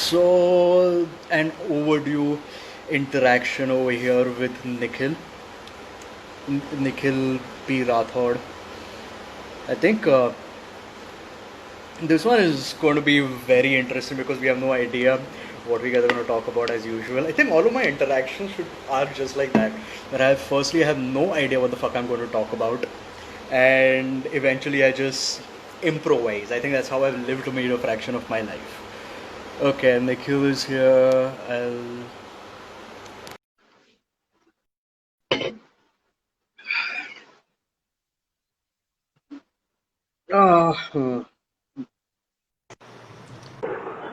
So, an overdue interaction over here with Nikhil P. Rathod. I think this one is going to be very interesting because we have no idea what we guys are going to talk about as usual. I think all of my interactions are just like that. That I have no idea what the fuck I'm going to talk about, and eventually I just improvise. I think that's how I've lived maybe a fraction of my life. Okay, Nikhil is here. Uh,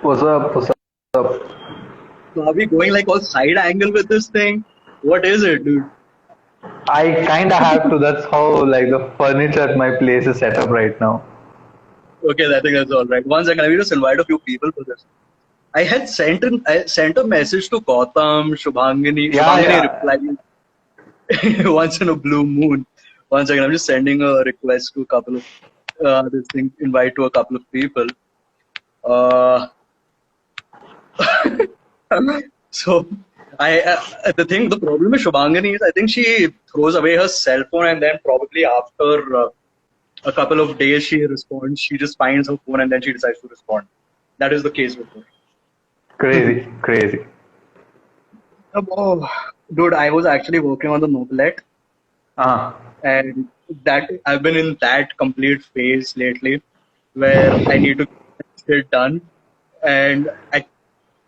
What's up? What's up? so are we going like all side angle with this thing? What is it, dude? I kind of have to. That's how like the furniture at my place is set up right now. Okay, I think that's all right. One second, let me just invite a few people for this. I sent a message to Gautam, Shubhangini. Yeah, Shubhangini yeah. replied once in a blue moon. One second, I'm just sending a request to a couple of this thing, invite to a couple of people. Uh, so the problem with Shubhangini is I think she throws away her cell phone and then probably after a couple of days she responds. She just finds her phone and then she decides to respond. That is the case with her. Crazy, crazy. Oh, dude, I was actually working on the Noblet, Uh, and that I've been in that complete phase lately, where I need to get it done. And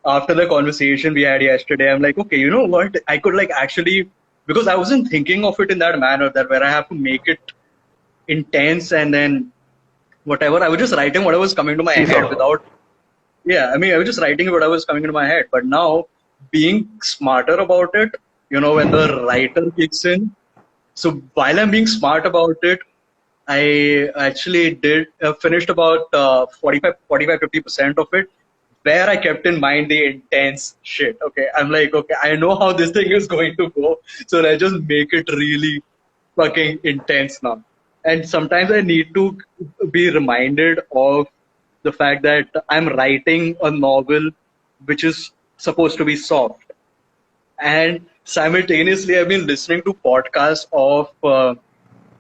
after the conversation we had yesterday, I'm like, okay, you know what? I could like actually because I wasn't thinking of it in that manner that where I have to make it intense and then whatever. I was just writing whatever was coming to my head seesaw. without. Yeah, I mean, I was just writing what I was coming into my head. But now, being smarter about it, when the writer kicks in. So while I'm being smart about it, I actually did finished about 50% of it, where I kept in mind the intense shit. Okay, I'm like, okay, I know how this thing is going to go, so let's just make it really fucking intense now. And sometimes I need to be reminded of the fact that I'm writing a novel which is supposed to be soft. And simultaneously, I've been listening to podcasts of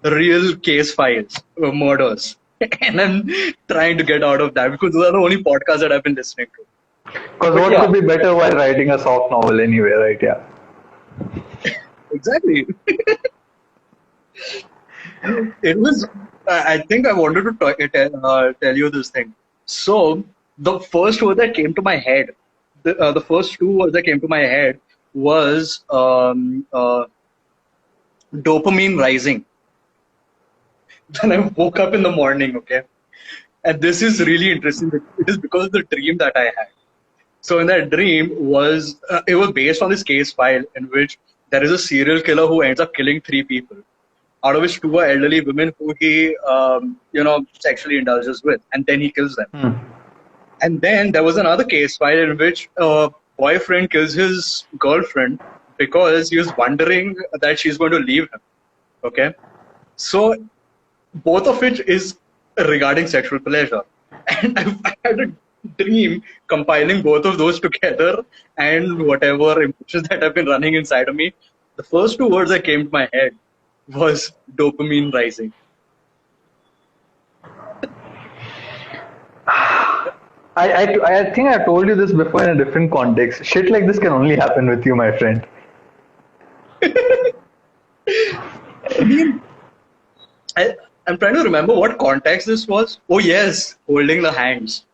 real case files, murders. And I'm trying to get out of that because those are the only podcasts that I've been listening to. Because But what yeah, could be better while writing a soft novel anyway, right? Yeah. exactly. It was. I think I wanted to tell you this thing. So the first word that came to my head, the first two words that came to my head was dopamine rising. When I woke up in the morning, okay, and this is really interesting. It is because of the dream that I had. So in that dream it was based on this case file in which there is a serial killer who ends up killing three people, out of which two are elderly women who he sexually indulges with, and then he kills them. Hmm. And then there was another case file in which a boyfriend kills his girlfriend because he was wondering that she's going to leave him. Okay, so both of it is regarding sexual pleasure. And I had a dream compiling both of those together and whatever emotions that have been running inside of me. The first two words that came to my head was dopamine rising. I think I told you this before in a different context. Shit like this can only happen with you, my friend. I mean, I, I'm trying to remember what context this was. Oh, yes, holding the hands.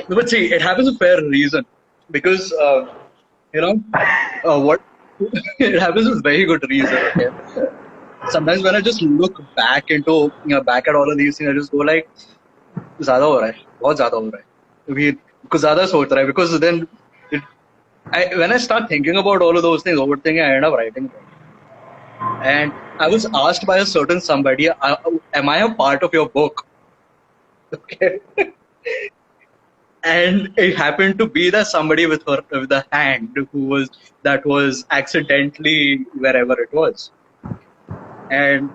But see, it happens for fair reason because, you know, what it happens with very good reason. Okay, sometimes when I just look back back at all of these things, I just go like, ज़्यादा हो रहा है, बहुत ज़्यादा हो रहा है. अभी कुछ ज़्यादा सोच रहा है because then it, when I start thinking about all of those things, overthinking, I end up writing about it. And I was asked by a certain somebody, am I a part of your book? Okay. And it happened to be that somebody with a hand that was accidentally wherever it was. And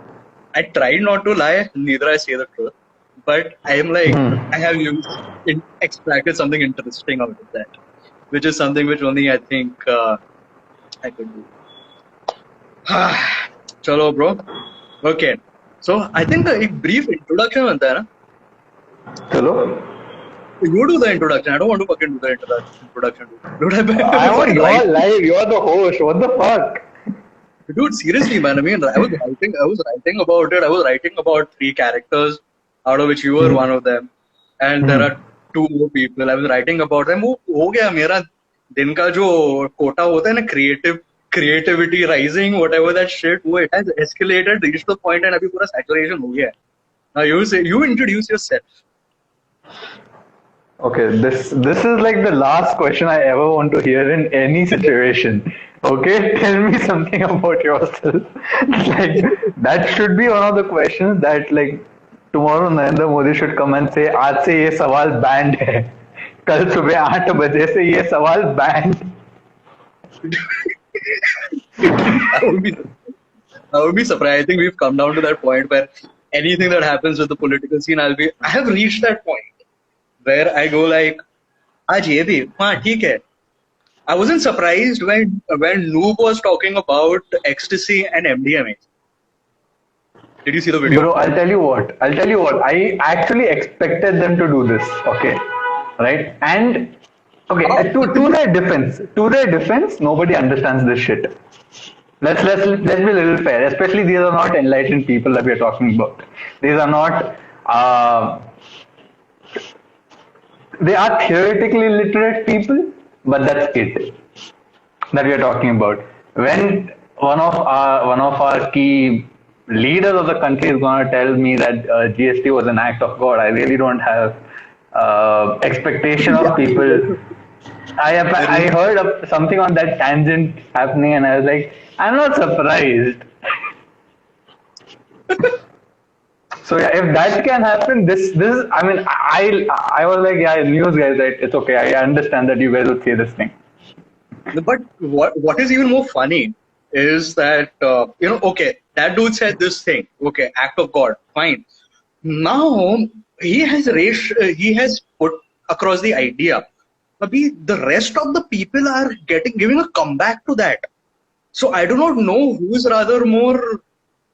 I tried not to lie, neither I say the truth. But I am like, I have extracted something interesting out of that, which is something which only I think I could do. Chalo, bro. Okay. So I think a brief introduction बनता है ना? Chalo. You do the introduction. I don't want to fucking do the introduction. Dude, I want your live. You're the host. What the fuck? Dude, seriously, man. I mean, I was writing about it. I was writing about 3 characters, out of which you were one of them, and there are 2 more people. I was writing about them. वो हो गया मेरा दिन का जो कोटा होता है ना, creativity rising, whatever that shit. वो it has escalated, reached the point, and अभी पूरा saturation हो गया है. Now you introduce yourself. Okay, this is like the last question I ever want to hear in any situation. Okay, tell me something about yourself. Like that should be one of the questions that like tomorrow Narendra Modi should come and say, आज से ये सवाल banned है. कल सुबह 8 बजे से ये सवाल banned. I would be surprised. I think we've come down to that point where anything that happens with the political scene, I have reached that point where I go like, आज ये भी, हाँ ठीक है. I wasn't surprised when Noob was talking about ecstasy and MDMA. Did you see the video? Bro, I'll tell you what. I actually expected them to do this. Okay, right? And okay, to their defense, nobody understands this shit. Let's be a little fair. Especially these are not enlightened people that we are talking about. These are not. They are theoretically literate people, but that's it that we are talking about. When one of our key leaders of the country is going to tell me that GST was an act of God, I really don't have expectation of people. I heard something on that tangent happening, and I was like, I'm not surprised. So yeah, if that can happen, this I mean, I was like, yeah, news guys, right? It's okay. I understand that you guys would say this thing. But what is even more funny is that okay, that dude said this thing. Okay, act of God, fine. Now he has put across the idea. Maybe the rest of the people are giving a comeback to that. So I do not know who is rather more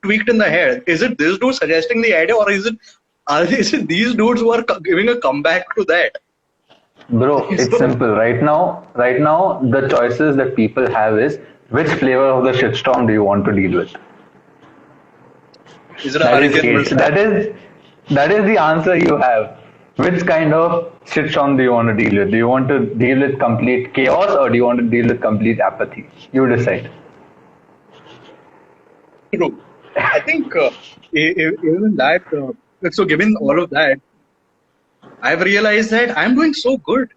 tweaked in the head. Is it this dude suggesting the idea, or is it these dudes who are giving a comeback to that? Bro, it's simple. Right now, the choices that people have is which flavor of the shitstorm do you want to deal with? Is it a hurricane? That is the answer you have. Which kind of shitstorm do you want to deal with? Do you want to deal with complete chaos, or do you want to deal with complete apathy? You decide. True. I think even that, so given all of that, I've realized that I'm doing so good.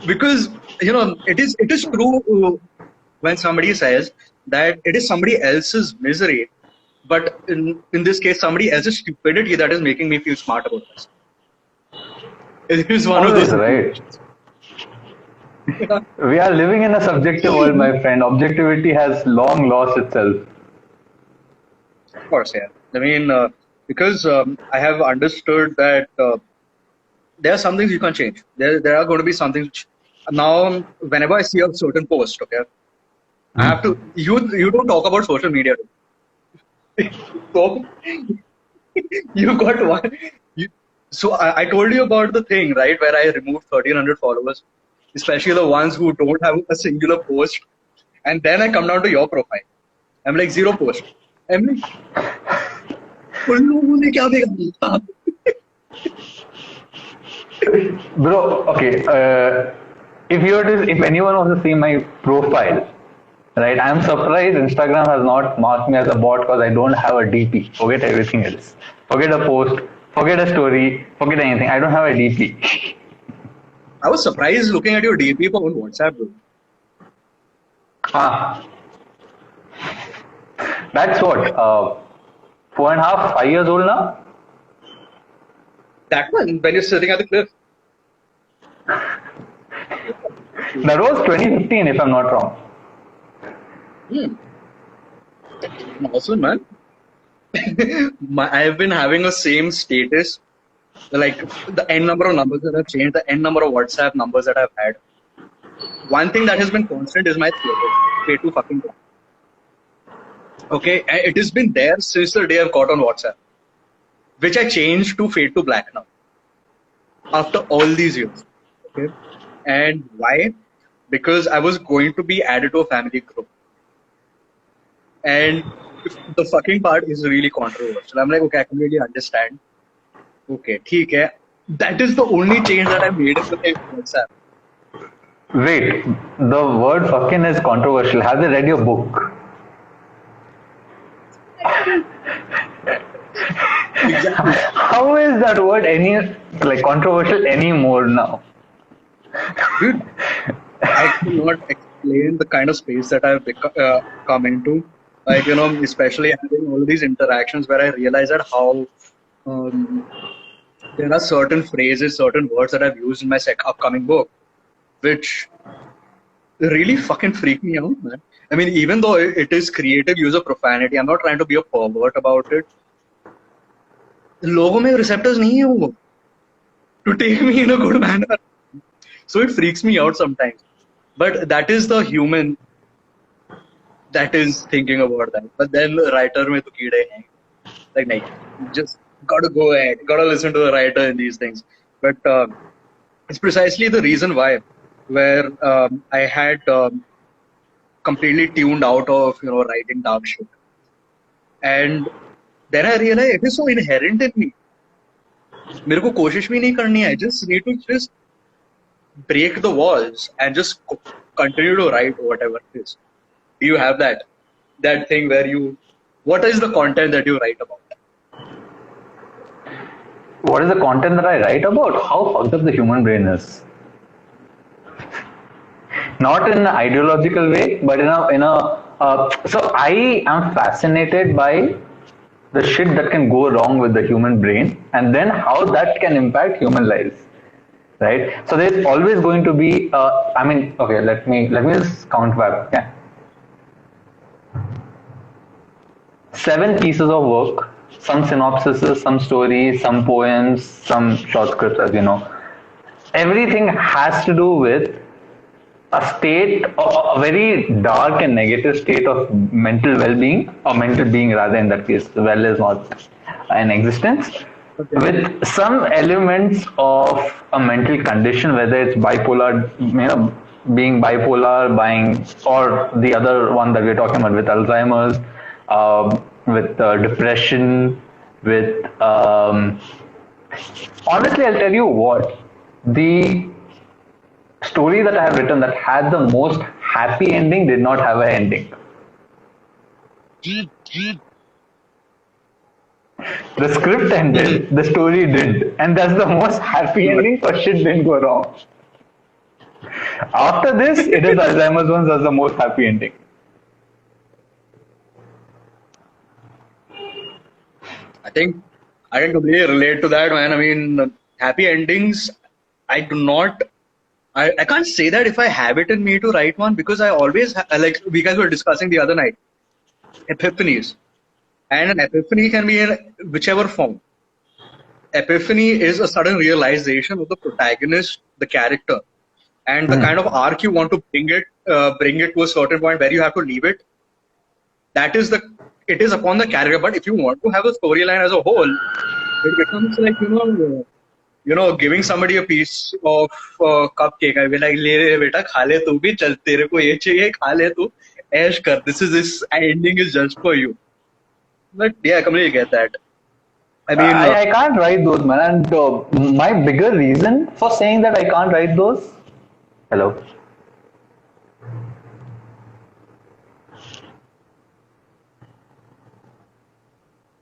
Because, it is true when somebody says that it is somebody else's misery, but in this case, somebody else's stupidity that is making me feel smart about this. It is one of those. Right. We are living in a subjective world, my friend. Objectivity has long lost itself. Of course, yeah. I mean, because I have understood that there are some things you can't change. There are going to be some things which now, whenever I see a certain post, okay, I have to. You don't talk about social media. So you got one. So I told you about the thing, right, where I removed 1,300 followers, especially the ones who don't have a singular post, and then I come down to your profile. I'm like 0 post. I'm like, bro, okay. If anyone wants to see my profile, right? I'm surprised Instagram has not marked me as a bot because I don't have a DP. Forget everything else. Forget a post. Forget a story. Forget anything. I don't have a DP. I was surprised looking at your DP on WhatsApp, bro. That's what? 4.5, 5 years old now? That one, when you're sitting at the cliff. That was 2015, if I'm not wrong. Awesome, man. I've been having a same status, like the n number of numbers that I've changed, the n number of WhatsApp numbers that I've had. One thing that has been constant is my status. Way too fucking black. Okay, and it has been there since the day I've got on WhatsApp, which I changed to fade to black now after all these years. Okay, and why? Because I was going to be added to a family group, and the fucking part is really controversial. I'm like, okay, I completely understand. Okay, ठीक है. That is the only change that I made in the WhatsApp. Wait, the word fucking is controversial. Have they read your book? Exactly. How is that word any like controversial anymore now? Dude, I cannot explain the kind of space that I've come into. Like, especially having all these interactions where I realize that how um, there are certain phrases, certain words that I've used in my upcoming book, which really fucking freak me out, man. I mean, even though it is creative use of profanity, I'm not trying to be a pervert about it. लोगों में receptors नहीं है वो to take me in a good manner. So it freaks me out sometimes. But that is the human that is thinking about that. But then the writer में तो कीड़े हैं. Like, नहीं, just gotta go ahead, gotta listen to the writer in these things. But it's precisely the reason why, where I had completely tuned out of writing dark shit, and then I realized it is so inherent in me. मेरे को कोशिश भी नहीं करनी है. I just need to just break the walls and just continue to write whatever it is. Do you have that thing where what is the content that you write about? What is the content that I write about? How fucked up the human brain is. Not in an ideological way, but so I am fascinated by the shit that can go wrong with the human brain, and then how that can impact human lives, right? So there's always going to be. Okay, let me just count back. Yeah. 7 pieces of work, some synopsises, some stories, some poems, some short scripts, as you know. Everything has to do with a state, a very dark and negative state of mental well-being, or mental being rather in that case. Well is not an existence. Okay. With some elements of a mental condition, whether it's bipolar, being bipolar, or the other one that we're talking about with Alzheimer's, with depression, with honestly, I'll tell you what, the story that I have written that had the most happy ending did not have an ending. The script ended, the story did, and that's the most happy ending, so shit didn't go wrong. After this, it is Alzheimer's one that's the most happy ending. I think I can completely relate to that, man. I mean, happy endings, I can't say that if I have it in me to write one, because I always, like we guys were discussing the other night, epiphanies. And an epiphany can be in whichever form. Epiphany is a sudden realization of the protagonist, the character, and the kind of arc you want to bring it to a certain point where you have to leave it. It is upon the character. But if you want to have a storyline as a whole, it becomes like giving somebody a piece of cupcake. I will like, le beta, kha le tu bhi, chal tere ko ye chahiye, kha le tu, ऐश कर. This ending is just for you. But yeah, I completely get that. I mean, I can't write those, man. And my bigger reason for saying that I can't write those. Hello.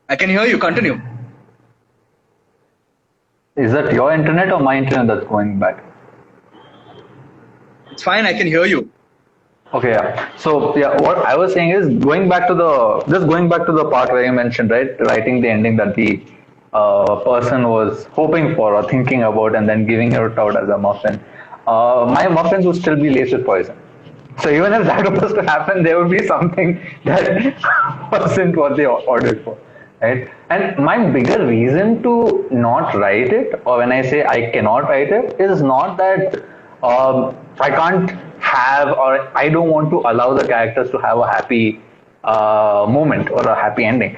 I can hear you. Continue. Is that your internet or my internet that's going bad? It's fine. I can hear you. Okay, yeah. So yeah, what I was saying is going back to the part where you mentioned, right, writing the ending that the person was hoping for or thinking about, and then giving it out as a muffin. My muffins would still be laced with poison. So even if that was to happen, there would be something that wasn't what they ordered for. right? And my bigger reason to not write it, or when I say I cannot write it, is not that I can't have, or I don't want to allow the characters to have a happy moment or a happy ending.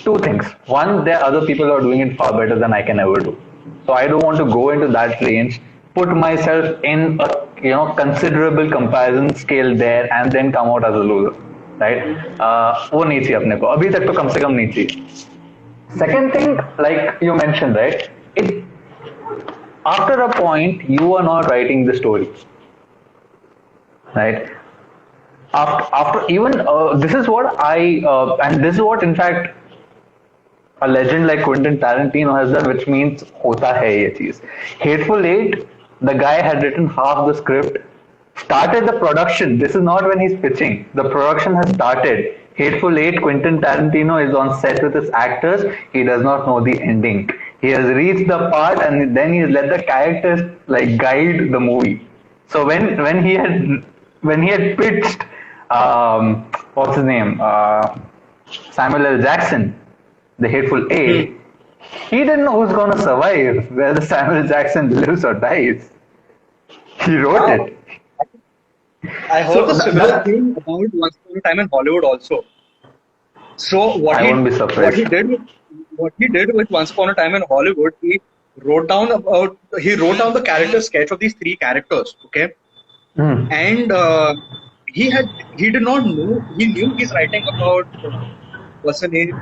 Two things. One, there are other people who are doing it far better than I can ever do. So I don't want to go into that range, put myself in a considerable comparison scale there, and then come out as a loser, right? वो नहीं चाहिए अपने को. अभी तक तो कम से कम नहीं चाहिए. Second thing, like you mentioned, right? It after a point you are not writing the story, right? After even this is what I and this is what in fact a legend like Quentin Tarantino has done, which means hota hai ye cheez. Hateful Eight, the guy had written half the script, started the production. This is not when he's pitching. The production has started. Hateful Eight, Quentin Tarantino is on set with his actors. He does not know the ending. He has reached the part, and then he let the characters like guide the movie. So when he had pitched, what's his name, Samuel L. Jackson, the Hateful Eight, he didn't know who's going to survive, whether Samuel Jackson lives or dies. He wrote it. I heard a similar thing about Once Upon a Time in Hollywood also. So I won't be surprised. what he did with Once Upon a Time in Hollywood, he wrote down the character sketch of these three characters, okay? And he did not know, he knew he's writing about what's the name?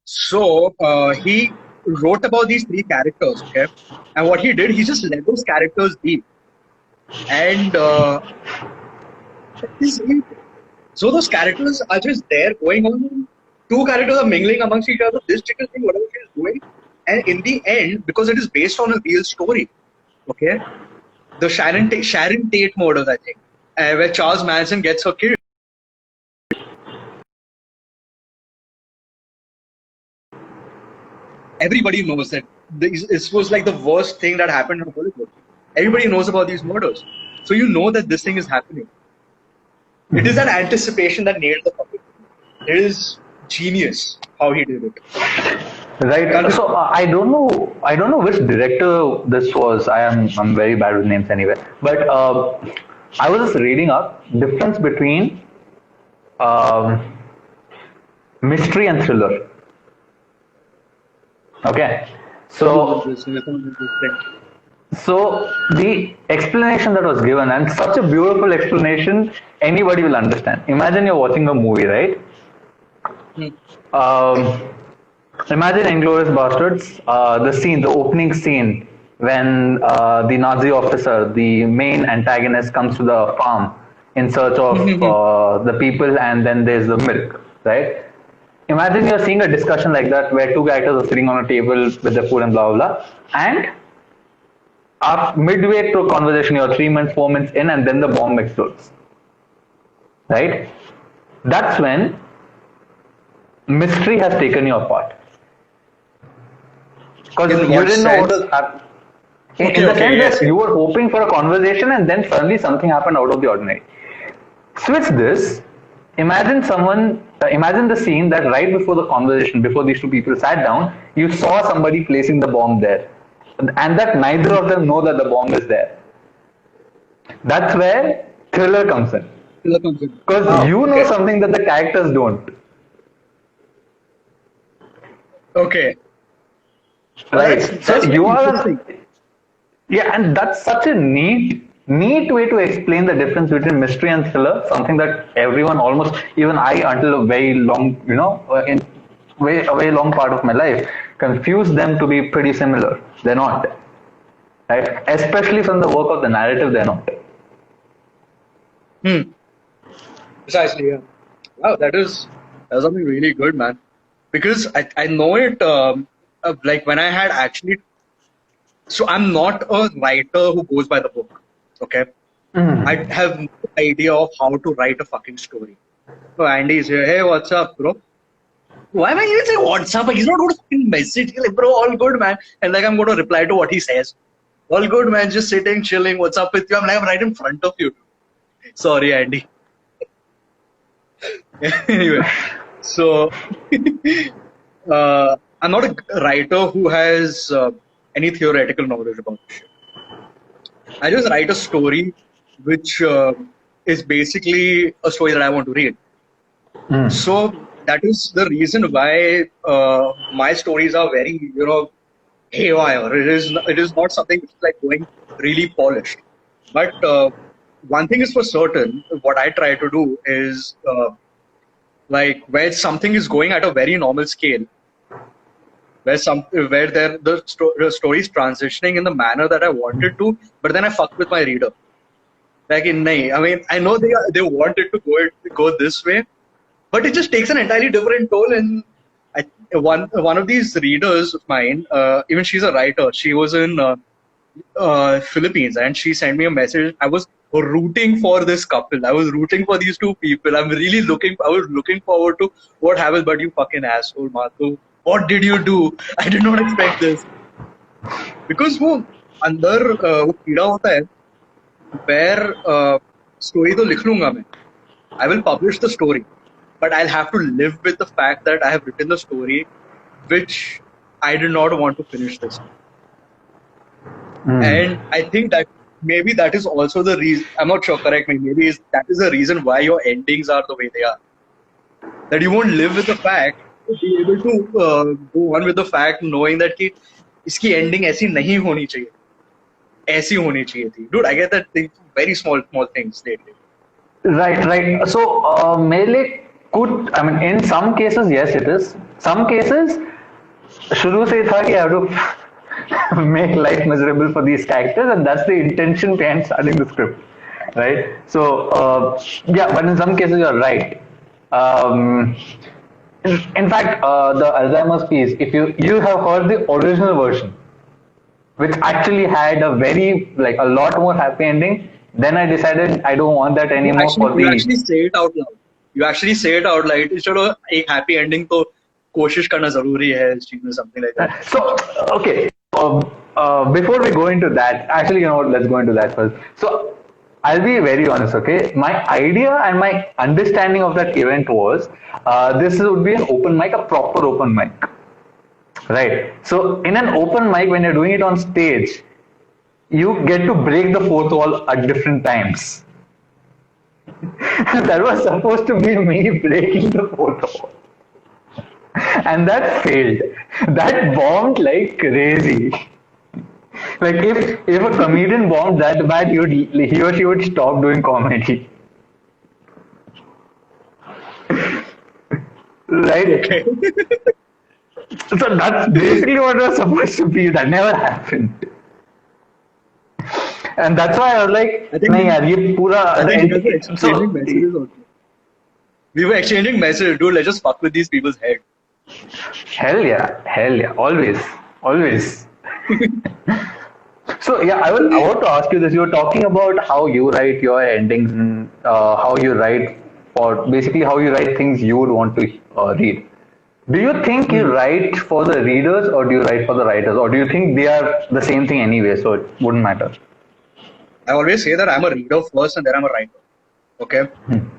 So he wrote about these three characters, okay? And what he did, he just let those characters be. And so those characters are just there going on. Two characters are mingling amongst each other, this chicken thing, whatever she is doing. And in the end, because it is based on a real story, okay? The Sharon Tate murders, I think, where Charles Manson gets her killed. Everybody knows that this was like the worst thing that happened in Hollywood. Everybody knows about these murders. So you know that this thing is happening. It is that anticipation that nailed the public. It is genius how he did it. Right. So I don't know which director this was. I'm very bad with names anyway. But I was just reading up difference between mystery and thriller. Okay. So the explanation that was given, and such a beautiful explanation, anybody will understand. Imagine you're watching a movie, right? Imagine Inglourious Bastards, the opening scene when the Nazi officer, the main antagonist, comes to the farm in search of the people, and then there's the milk, right? Imagine you're seeing a discussion like that where two characters are sitting on a table with their food and blah, blah, blah, and midway through a conversation, you're 3 minutes, 4 minutes in, and then the bomb explodes, right? That's when mystery has taken you apart. Because you didn't know what was happening. In the sense that you were hoping for a conversation and then suddenly something happened out of the ordinary. Switch this. Imagine the scene that right before the conversation, before these two people sat down, you saw somebody placing the bomb there. And that neither of them know that the bomb is there. That's where thriller comes in. Because you know something that the characters don't. Okay. Right. So you are. Yeah, and that's such a neat way to explain the difference between mystery and thriller. Something that everyone, almost even I, until a very long, in a very long part of my life, confuse them to be pretty similar. They're not. Right. Especially from the work of the narrative, they're not. Precisely. Yeah. Wow, that's something really good, man. Because I know it. Like when I had actually. So I'm not a writer who goes by the book. Okay. I have no idea of how to write a fucking story. So Andy is here. Hey, what's up, bro? Why am I even saying WhatsApp? He's not going to fucking message. He's like, bro, all good, man. And like, I'm going to reply to what he says. All good, man. Just sitting, chilling. What's up with you? I'm like, I'm right in front of you. Sorry, Andy. Anyway, so I'm not a writer who has any theoretical knowledge about this shit. I just write a story which is basically a story that I want to read. So that is the reason why my stories are very, haywire. It is not something which is like going really polished. But one thing is for certain, what I try to do is like where something is going at a very normal scale, where the story is transitioning in the manner that I wanted to, but then I fuck with my reader. Like I mean, I know they want it to go this way, but it just takes an entirely different tone. And one of these readers of mine, even she's a writer. She was in Philippines, and she sent me a message. I was rooting for this couple. I was rooting for these two people. I was looking forward to what happens. But you fucking asshole, Mathu, what did you do? I did not expect this. Because वो अंदर वो कीड़ा होता है where story तो लिख लूँगा मैं. I will publish the story, but I'll have to live with the fact that I have written the story, which I did not want to finish this. And I think that maybe that is also the reason. I'm not sure. Correct me. Maybe that is the reason why your endings are the way they are. That you won't live with the fact, be able to go on with the fact, knowing that कि इसकी ending ऐसी नहीं होनी चाहिए, ऐसी होनी चाहिए थी. Dude, I get that thing, very small things lately. Right. So, melee could, I mean, in some cases, yes, it is. Some cases, शुरू से था कि I have to make life miserable for these characters, and that's the intention behind starting the script, right? So, yeah, but in some cases, you're right. In fact, the Alzheimer's piece, if you have heard the original version, which actually had a lot more happy ending, then I decided I don't want that anymore. You actually say it out loud. You actually say it out loud. Instead of a happy ending, तो कोशिश करना जरूरी है इस चीज में, something like that. So, okay. Before we go into that, actually, you know what? Let's go into that first. So, I'll be very honest, okay? My idea and my understanding of that event was this would be an open mic, a proper open mic. Right. So, in an open mic, when you're doing it on stage, you get to break the fourth wall at different times. That was supposed to be me breaking the fourth wall. And that failed. That bombed like crazy. Like if a comedian bombed that bad, he or she would stop doing comedy. Right? Okay. So that's basically what was supposed to be. That never happened. And that's why I was like, नहीं यार ये पूरा we were exchanging messages, dude. Let's just fuck with these people's head. Hell yeah, always. So yeah, I want to ask you this. You were talking about how you write your endings and how you write things you would want to read. Do you think you write for the readers, or do you write for the writers, or do you think they are the same thing anyway, so it wouldn't matter? I always say that I'm a reader first and then I'm a writer. Okay.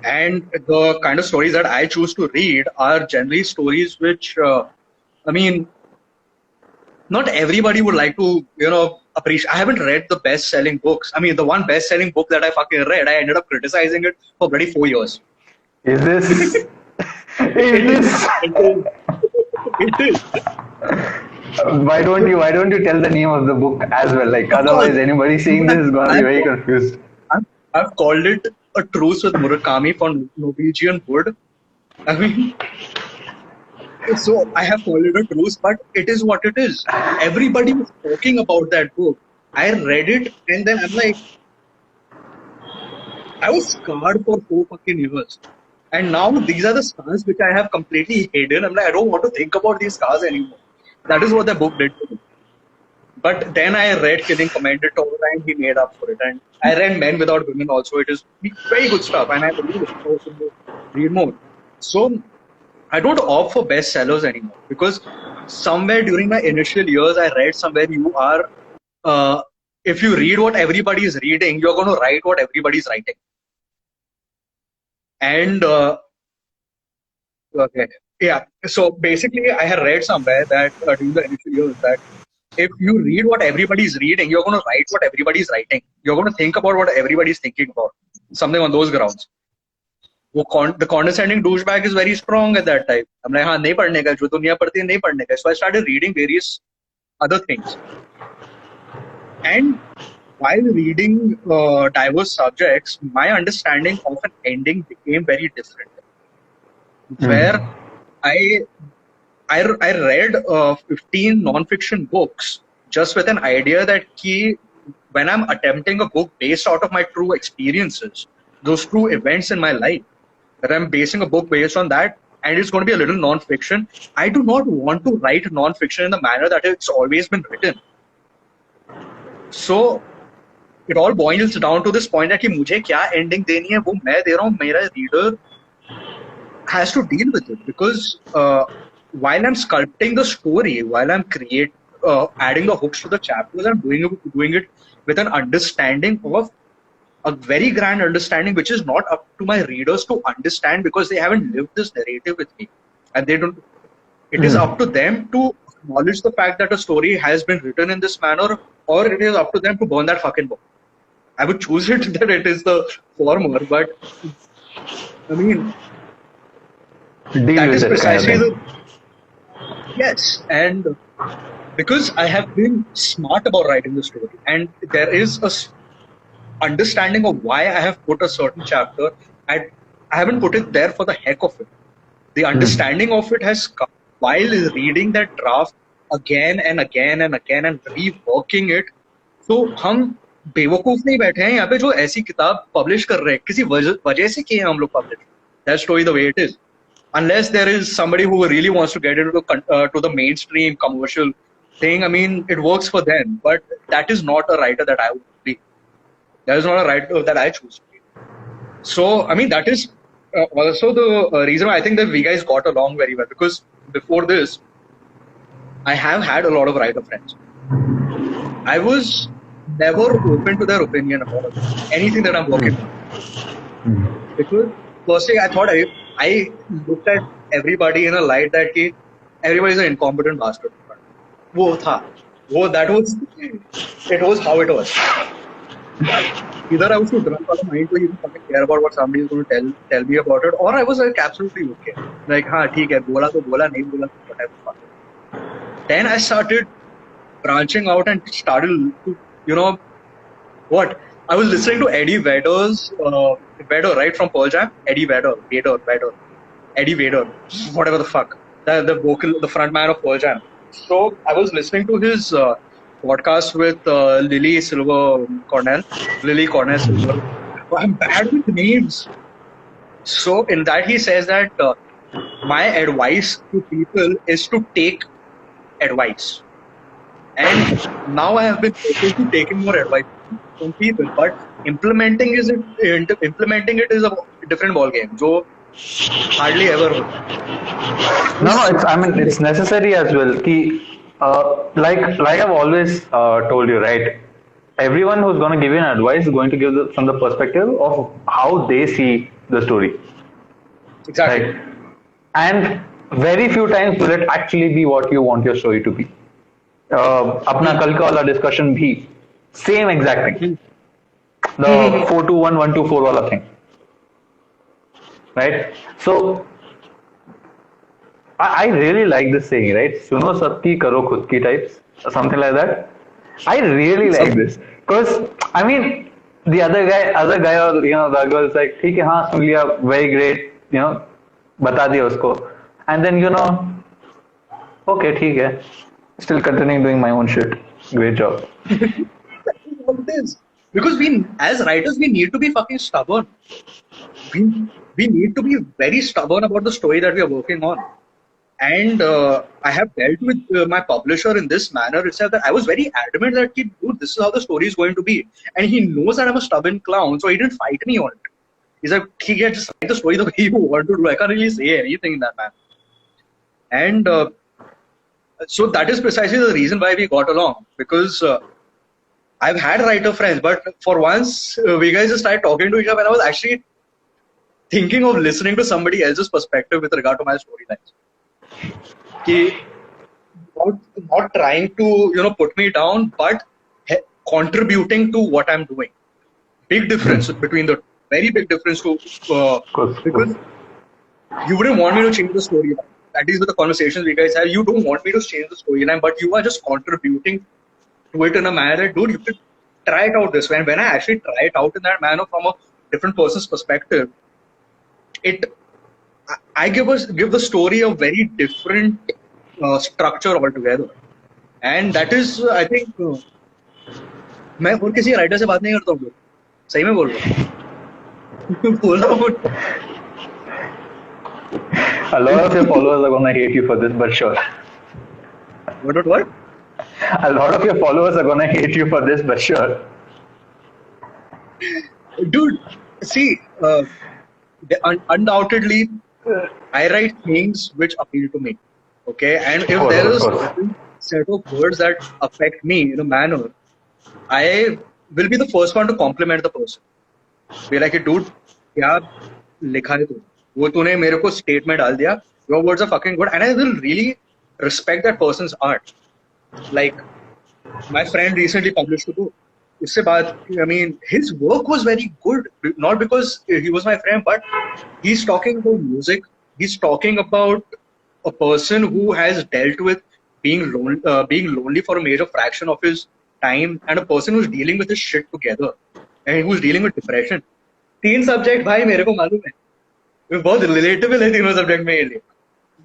And the kind of stories that I choose to read are generally stories which, I mean, not everybody would like to, appreciate. I haven't read the best-selling books. I mean, the one best-selling book that I fucking read, I ended up criticizing it for bloody 4 years. Is this? It is. Why don't you tell the name of the book as well? Like, otherwise anybody seeing this is gonna be very confused. I've called it A Truce with Murakami for Norwegian Wood. I mean, so I have called it a truce, but it is what it is. Everybody was talking about that book. I read it, and then I'm like, I was scarred for 4 fucking years. And now these are the scars which I have completely hidden. I'm like, I don't want to think about these scars anymore. That is what the book did to me. But then I read Killing Commentator and he made up for it. And I read Men Without Women also. It is very good stuff. And I really looking forward to read more. So I don't opt for bestsellers anymore because somewhere during my initial years, I read somewhere uh, if you read what everybody is reading, you're going to write what everybody's writing. And okay, yeah. So basically, I had read somewhere that during the initial years that if you read what everybody's reading, you're going to write what everybody's writing. You're going to think about what everybody's thinking about. Something on those grounds. The condescending douchebag is very strong at that time. I'm like, हाँ नहीं पढ़ने का जो दुनिया पढ़ती है नहीं पढ़ने का. So I started reading various other things. And while reading diverse subjects, my understanding of an ending became very different. Where I I read 15 non-fiction books just with an idea that when I'm attempting a book based out of my true experiences, those true events in my life, that I'm basing a book based on that, and it's going to be a little non-fiction. I do not want to write non-fiction in the manner that it's always been written. So it all boils down to this point that कि मुझे क्या ending देनी है वो मैं दे रहा हूँ, मेरा reader has to deal with it because while I'm sculpting the story, while I'm adding the hooks to the chapters, I'm doing it with an understanding of a very grand understanding, which is not up to my readers to understand because they haven't lived this narrative with me, and they don't. It is up to them to acknowledge the fact that a story has been written in this manner, or it is up to them to burn that fucking book. I would choose it that it is the former, but I mean, that is precisely the yes, and because I have been smart about writing the story, and there is a understanding of why I have put a certain chapter. I haven't put it there for the heck of it. The understanding of it has come while reading that draft again and again and again and reworking it. So हम बेवकूफ नहीं बैठे हैं यहाँ पे जो ऐसी किताब पब्लिश कर रहे हैं किसी वजह से किए हैं हम लोग publish. That story the way it is. Unless there is somebody who really wants to get into to the mainstream commercial thing, I mean, it works for them. But that is not a writer that I would be. That is not a writer that I choose to be. So, I mean, that is also the reason why I think that we guys got along very well. Because before this, I have had a lot of writer friends. I was never open to their opinion about anything that I'm working on. Because firstly, I thought I looked at everybody in a light that everybody is an incompetent bastard. That was it was how it was. Either I was too drunk out of mind to even fucking care about what somebody is going to tell me about it, or I was like absolutely okay. Like, ठीक है, बोला तो बोला, नहीं बोला तो whatever. Then I started branching out and started to, what? I was listening to Eddie Vedder, right, from Pearl Jam? Eddie Vedder, Eddie Vedder, whatever the fuck. The front man of Pearl Jam. So I was listening to his podcast with Lily Cornell Silver. I'm bad with names. So in that he says that my advice to people is to take advice. And now I have been open to taking more advice from people, but implementing it is a different ball game. So hardly ever. It's necessary as well. Like I've always told you, right? Everyone who's going to give you an advice is going to give from the perspective of how they see the story. Exactly. Right? And very few times will it actually be what you want your story to be. अपना कल का वाला discussion भी same exact thing. The 4-2-1-1-2-4 वाला thing. Right? So I really like this saying, right? सुनो सबकी करो खुद की types, something like that. I really like this because I mean the other guy or the girl is like ठीक है हाँ सुन लिया, very great, बता दिया उसको, and then okay ठीक है, still continuing doing my own shit. Great job. What it is. Because we, as writers, we need to be fucking stubborn. We need to be very stubborn about the story that we are working on. And I have dealt with my publisher in this manner itself that I was very adamant that, dude, this is how the story is going to be. And he knows that I'm a stubborn clown, so he didn't fight me on it. He's like, just write the story the way you want to do. I can't really say anything in that, man. And so that is precisely the reason why we got along, because I've had writer friends, but for once we guys just started talking to each other, and I was actually thinking of listening to somebody else's perspective with regard to my storylines. Not trying to put me down, but contributing to what I'm doing. Big difference between the very big difference to because you wouldn't want me to change the storyline. At least with the conversations we guys have, you don't want me to change the storyline, but you are just contributing to it in a manner that, dude, you could try it out this way. And when I actually try it out in that manner from a different person's perspective, I give the story a very different structure altogether. And that is, I think, मैं और किसी writer से बात नहीं करता हूँ, सही में बोल रहा हूँ. बोल रहा हूँ. A lot of your followers are gonna hate you for this, but sure. What? A lot of your followers are gonna hate you for this, but sure. Dude, see, undoubtedly, I write things which appeal to me. Okay, and if there is a set of words that affect me in a manner, I will be the first one to compliment the person. Be like, dude, क्या लिखा है तू? वो तूने मेरे को statement डाल दिया. Your words are fucking good, and I will really respect that person's art. Like, my friend recently published a book. उससे बात, I mean, his work was very good, not because he was my friend, but he's talking about music. He's talking about a person who has dealt with being lonely for a major fraction of his time, and a person who's dealing with his shit together, and who's dealing with depression. 3 subject भाई मेरे को मालूम है, बहुत relatable है तीनों subject मेरे लिए.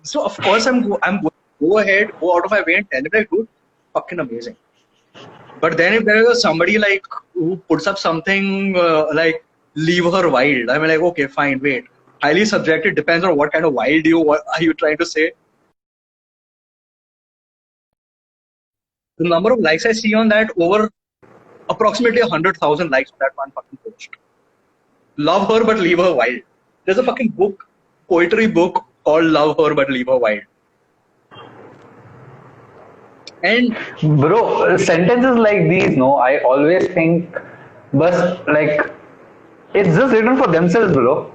So of course I'm going to go ahead, go out of my way and tell him like, dude, fucking amazing. But then if there is somebody like who puts up something like leave her wild, I'm like, okay, fine, wait. Highly subjective, depends on what kind of wild what are you trying to say. The number of likes I see on that, over approximately 100,000 likes on that one fucking post. Love her but leave her wild. There's a fucking book, poetry book called Love Her but Leave Her Wild. And bro, sentences like these, no, I always think, but like, it's just written for themselves, bro.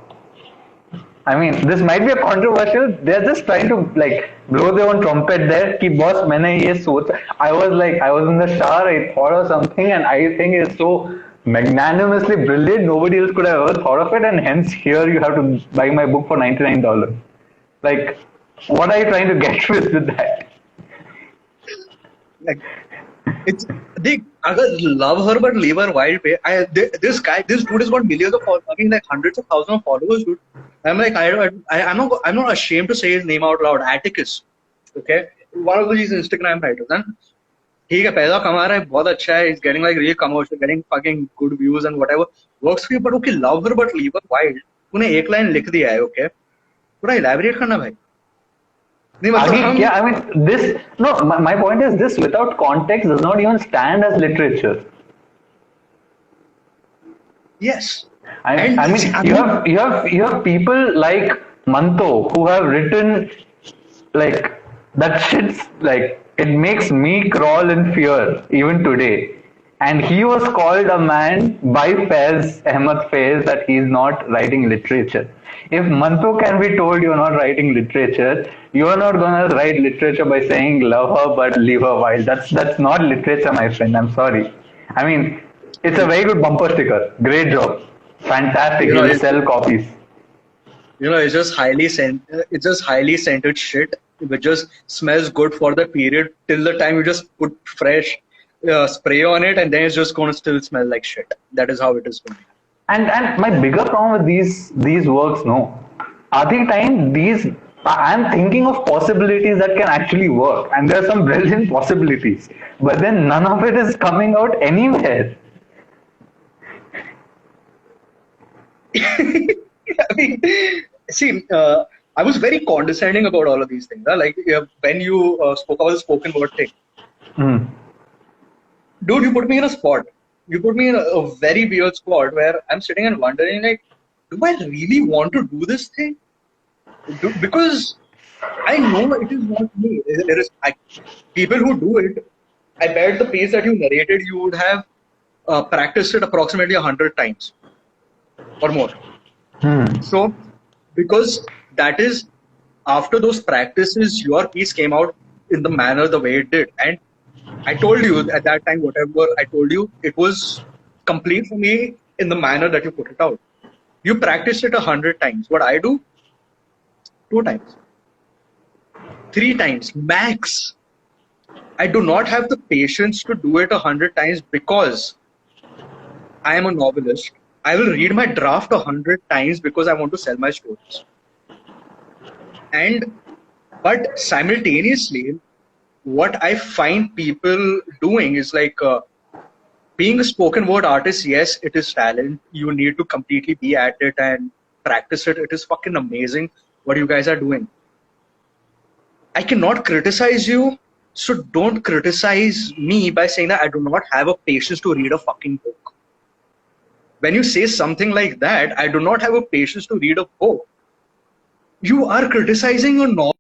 I mean, this might be a controversial. They're just trying to like blow their own trumpet there. Ki boss, मैंने ये सोचा. I was in the shower, I thought of something, and I think it's so magnanimously brilliant. Nobody else could have ever thought of it, and hence here you have to buy my book for $99. Like, what are you trying to get with that? Like, it's they love her but leave her wild. This dude has got millions of followers, I mean, like hundreds of thousands of followers, dude. I'm like, I'm not ashamed to say his name out loud. Atticus, okay, one of these Instagram writers, and ठीक है, पैसा कमा रहा है, बहुत अच्छा है. He's getting like really commercial, getting fucking good views and whatever. Works for you, but okay, love her but leave her wild. तूने एक लाइन लिख दिया है, okay? थोड़ा elaborate करना भाई. I mean, this, no, my point is this without context does not even stand as literature. Yes. I mean, you have people like Manto who have written like that shit's like, it makes me crawl in fear even today. And he was called a man by Faiz, Ahmed Faiz, that he is not writing literature. If Manto can be told you're not writing literature, you're not gonna write literature by saying love her but leave her wild. That's not literature, my friend. I'm sorry. I mean, it's a very good bumper sticker. Great job. Fantastic. You sell copies. It's just highly scented shit. It just smells good for the period till the time you just put fresh spray on it, and then it's just going to still smell like shit. That is how it is going to be. And my bigger problem with these works, no, other time I'm thinking of possibilities that can actually work, and there are some brilliant possibilities, but then none of it is coming out anywhere. I mean, see, I was very condescending about all of these things. Like when you spoke about the spoken word thing. Dude, you put me in a spot. You put me in a very weird spot where I'm sitting and wondering, like, do I really want to do this thing? Because I know it is not me. There is people who do it. I bet the pace that you narrated, you would have practiced it approximately 100 times or more. So, because that is after those practices, your piece came out in the manner the way it did. And I told you at that time, whatever I told you, it was complete for me in the manner that you put it out. You practiced it 100 times. What I do, 2 times, 3 times, max. I do not have the patience to do it 100 times because I am a novelist. I will read my draft 100 times because I want to sell my stories. And but simultaneously, what I find people doing is like being a spoken word artist. Yes, it is talent. You need to completely be at it and practice it. It is fucking amazing what you guys are doing. I cannot criticize you, so don't criticize me by saying that I do not have a patience to read a fucking book. When you say something like that, I do not have a patience to read a book. You are criticizing a novel.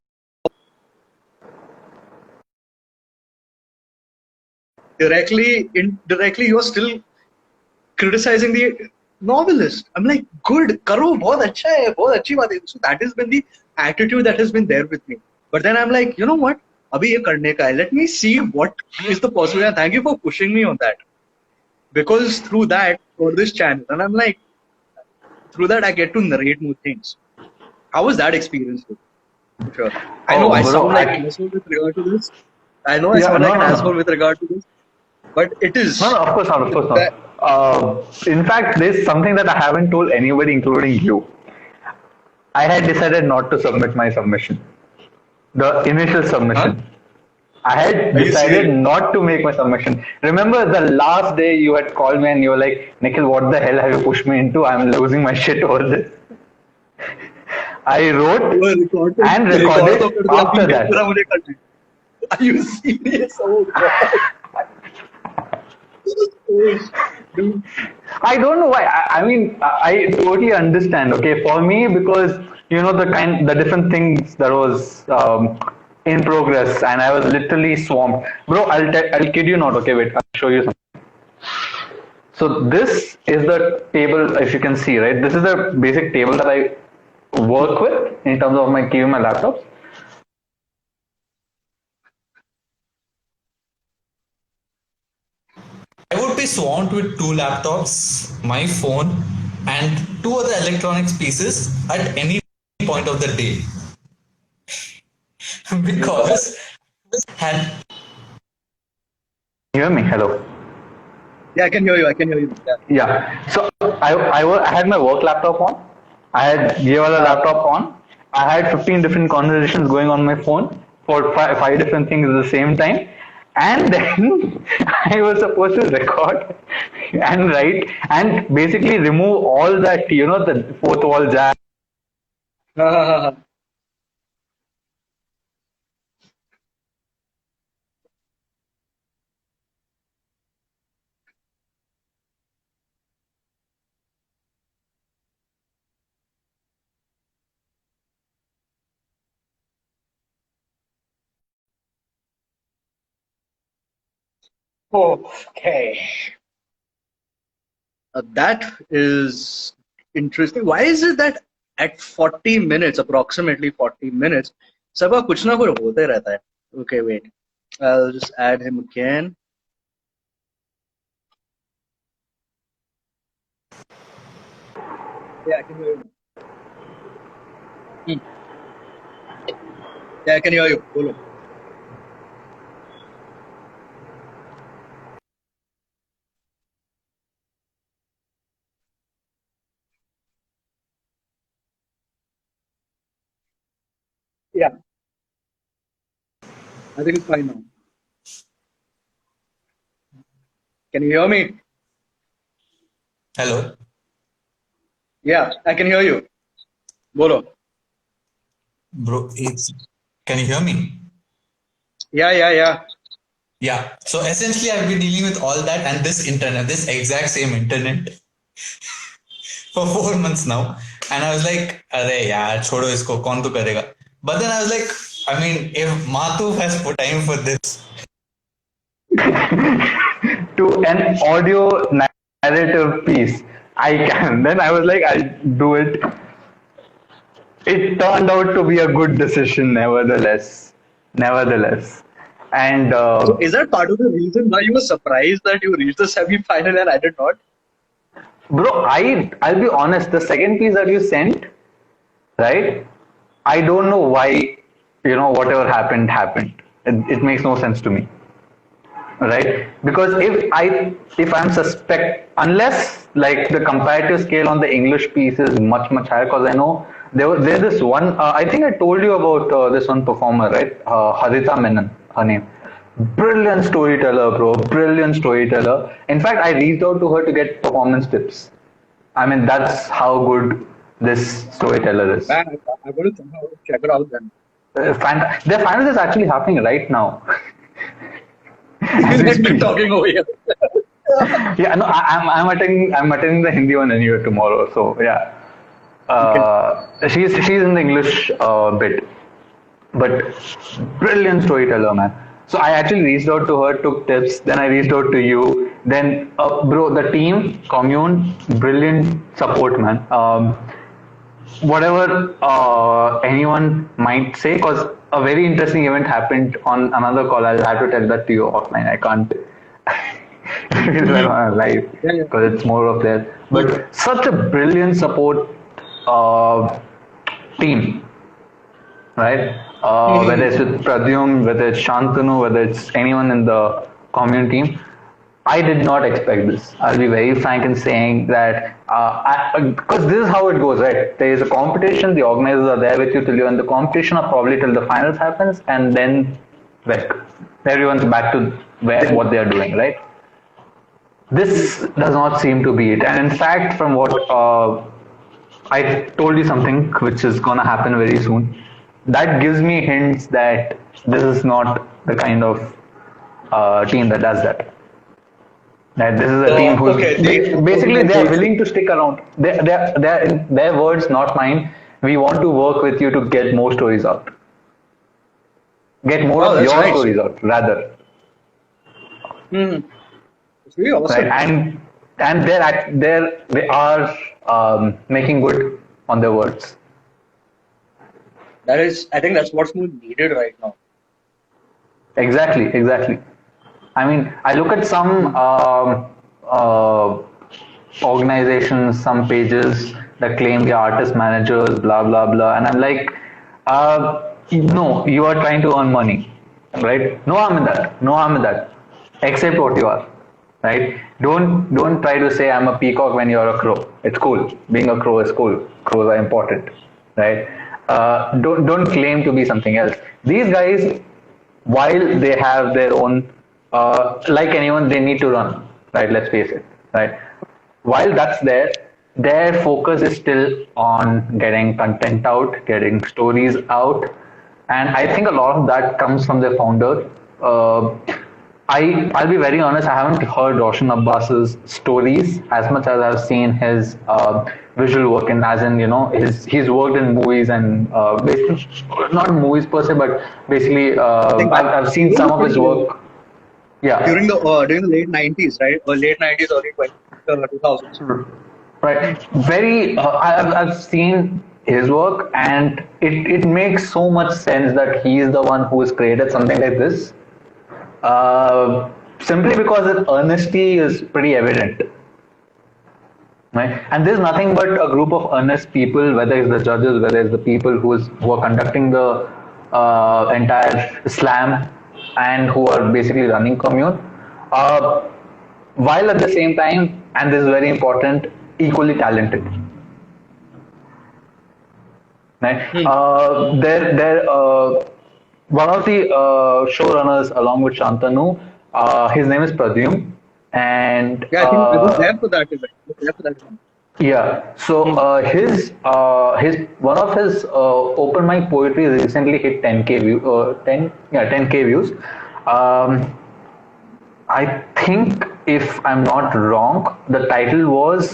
Directly, indirectly, you're still criticizing the novelist. I'm like, good, karo, bahut acha hai, bahut achhi baat hai. So that has been the attitude that has been there with me. But then I'm like, you know what? Abhi ye karne ka hai. Let me see what is the possibility. And thank you for pushing me on that. Because through that, for this channel, and I'm like, through that, I get to narrate more things. How was that experience? Sure. I know I Oh, bro, sound like an asshole with regard to this. I know I yeah, sound no, like an no, asshole no. with regard to this, but it No, is. no, of course not, of course That, not. In fact, there's something that I haven't told anybody, including you. I had decided not to submit my submission, the initial huh? submission. I had Are you decided serious? not to make my submission. Remember the last day you had called me and you were like, Nikhil, what the hell have you pushed me into? I'm losing my shit over this. I wrote and record तो recorded कर दिया अभी after ये that. पूरा मुझे कर Are you serious? Oh god. Oh, dude. I don't know why. I mean, I totally understand. Okay, for me, because you know the different things that was in progress, and I was literally swamped, bro. I'll kid you not. Okay, wait, I'll show you something. So this is the table, if you can see, right? This is the basic table that I work with in terms of my keeping my laptops. I would be swamped with two laptops, my phone, and two other electronics pieces at any point of the day. Because had You hear me? Hello. Yeah, I can hear you. I can hear you. Yeah. Yeah. So I had my work laptop on. I had Jewala Uh, laptop on. I had 15 different conversations going on my phone for five different things at the same time. And then I was supposed to record and write and basically remove all that, you know, the fourth wall jazz. okay. That is interesting. Why is it that at 40 minutes, approximately 40 minutes, सबका कुछ ना कुछ होते रहता है. Okay, wait. I'll just add him again. Yeah, I can hear you. Hmm. Yeah, I can hear you. Bolo. Yeah, I think it's fine now. Can you hear me? hello, Yeah, I can hear you. Bolo. bro, it's can you hear me? Yeah, yeah, yeah. Yeah. So essentially, I've been dealing with all that and this internet, this exact same internet for 4 months now. And I was like, अरे यार छोड़ो इसको कौन तो करेगा. But then I was like, I mean, if Mathu has put time for this, to an audio narrative piece. I can. Then I was like, I'll do it. It turned out to be a good decision, nevertheless. Nevertheless. And So is that part of the reason why you were surprised that you reached the semi-final and I did not? bro, I'll be honest, the second piece that you sent, right? I don't know why, whatever happened. It makes no sense to me. Right, because if I'm suspect, unless like the comparative scale on the English piece is much higher, because I know there's this one, I think I told you about this one performer, right? Harita Menon, her name. Brilliant storyteller, bro, brilliant storyteller. In fact, I reached out to her to get performance tips. I mean, that's how good this storyteller is. Man, I'm going to somehow check it out then. Their finals is actually happening right now. As we Let me speak. talking over here. Yeah, no, I'm attending the Hindi one anyway tomorrow. So yeah, Okay. she's in the English bit, but brilliant storyteller, man. So I actually reached out to her, took tips. Then I reached out to you. Then, bro, the team, commune, brilliant support, man. Whatever anyone might say, because a very interesting event happened on another call. I'll have to tell that to you offline. I can't Mhm. live Yeah, yeah. because it's more of that. Good. But such a brilliant support uh, team, right? Whether Mhm. it's with Pradyum, whether it's Shantanu, whether it's anyone in the commune team, I did not expect this. I'll be very frank in saying that because this is how it goes, right? There is a competition, the organizers are there with you till you end the competition, or probably till the finals happens, and then like everyone's back to where Yeah. what they are doing, right? This does not seem to be it. And in fact, from what I told you something which is gonna happen very soon, that gives me hints that this is not the kind of team that does that. That this is a team So, who's okay, basically they are organization. willing to stick around. They're in their words, not mine. We want to work with you to get more stories out, get more Wow, of that's your nice. stories out, rather, Hmm. It's really right? awesome. And they are making good on their words. I think that's what's more needed right now. Exactly, exactly. I mean, I look at some Hmm. organizations, some pages that claim the artist managers, blah blah blah, and I'm like, no, you are trying to earn money, right? No harm in that. No harm in that. Accept what you are, right? Don't try to say I'm a peacock when you're a crow. It's cool. Being a crow is cool. Crows are important, right? Don't claim to be something else. These guys, while they have their own, like anyone, they need to run, right? Let's face it, right? While that's there, their focus is still on getting content out, getting stories out, and I think a lot of that comes from their founder. Uh, I'll be very honest. I haven't heard Roshan Abbas's stories as much as I've seen his visual work, and as in he's worked in movies and basically not movies per se, but basically I think I've seen some of his work. Yeah, during the late 90s, right? Or late 90s, early 2000s. right. Very. I've seen his work, and it makes so much sense that he is the one who has created something like this. Simply because his honesty is pretty evident, right? And there's nothing but a group of earnest people, whether it's the judges, whether it's the people who are conducting the entire slam, and who are basically running commune. Uh, while at the same time, and this is very important, equally talented. Right? Hmm. One of the showrunners, along with Shantanu, his name is Pradyum, and Yeah, I think I was there for that event. I was there for that event. yeah. So Hmm. his one of his open mic poetry recently hit 10k view 10k views. Um, I think if I'm not wrong, the title was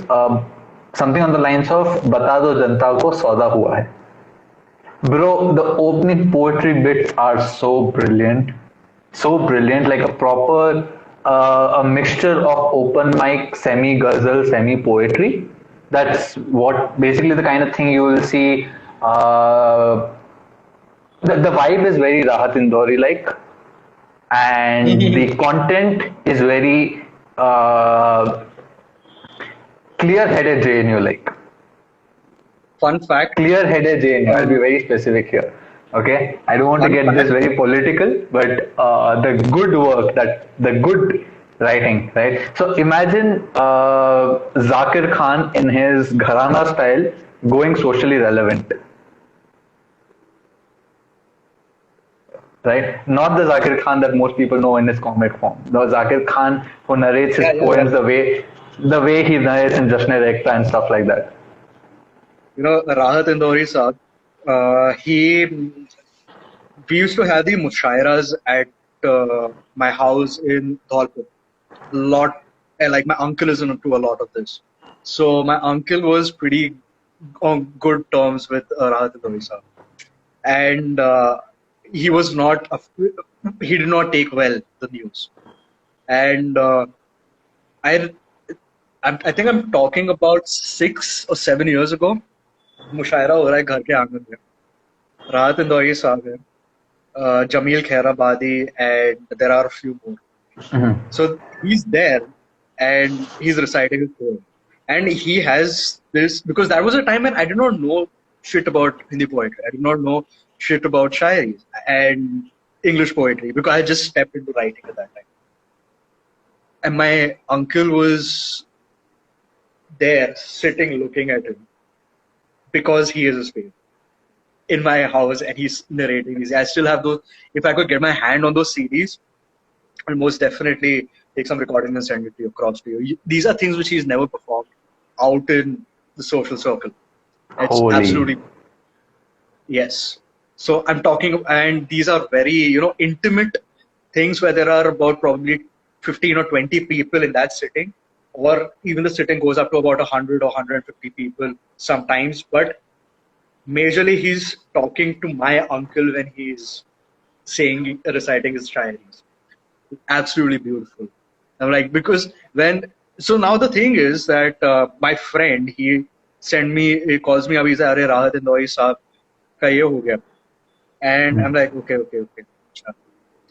something on the lines of "बता दो जनता को सौदा हुआ है," Bro, the opening poetry bits are so brilliant. So brilliant, like a proper a mixture of open mic, semi ghazal, semi poetry. That's what basically the kind of thing you will see. The vibe is very Rahat Indori like, and the content is very clear headed JNU like. Fun fact. Clear-headed JNU. I'll be Uh, very specific here. Okay, I don't want to fun get this fact. very political, but the good work, that the good writing, right? So imagine Zakir Khan in his Gharana style going socially relevant, right? Not the Zakir Khan that most people know in his comic form. The Zakir Khan who narrates his Yeah, yeah, yeah. poems the way he narrates in Jashne Rekta and stuff like that. Rahat Indori Saab, we used to have the mushairas at my house in Dholpur. Lot, and like my uncle is into a lot of this. So my uncle was pretty on good terms with Rahat Indori Saab. And he was not, he did not take well the news. And I, I think I'm talking about 6 or 7 years ago. मुशायरा हो रहा है घर के आंगन में राहत इंदौरी साहब है Jamil Khairabadi, and there are a few more. Mhm. So he's there and he's reciting his poem. And he has this because that was a time when I did not know shit about Hindi poetry. I did not know shit about shairis and English poetry because I just stepped into writing at that time. And my uncle was there sitting looking at him because he is a slave in my house and he's narrating these. I still have those. If I could get my hand on those CDs, I'll most definitely take some recording and send it to you across to you. These are things which he's never performed out in the social circle. It's Holy. absolutely yes. So I'm talking, and these are very intimate things where there are about probably 15 or 20 people in that sitting, or even the sitting goes up to about 100 or 150 people sometimes. But majorly, he's talking to my uncle when he's reciting his shairis. Absolutely beautiful. I'm like, because so now the thing is that my friend, he calls me, abhi se, "Arey Rahat Indori Saab ka ye ho gaya." And I'm like, okay, okay, okay. Acha,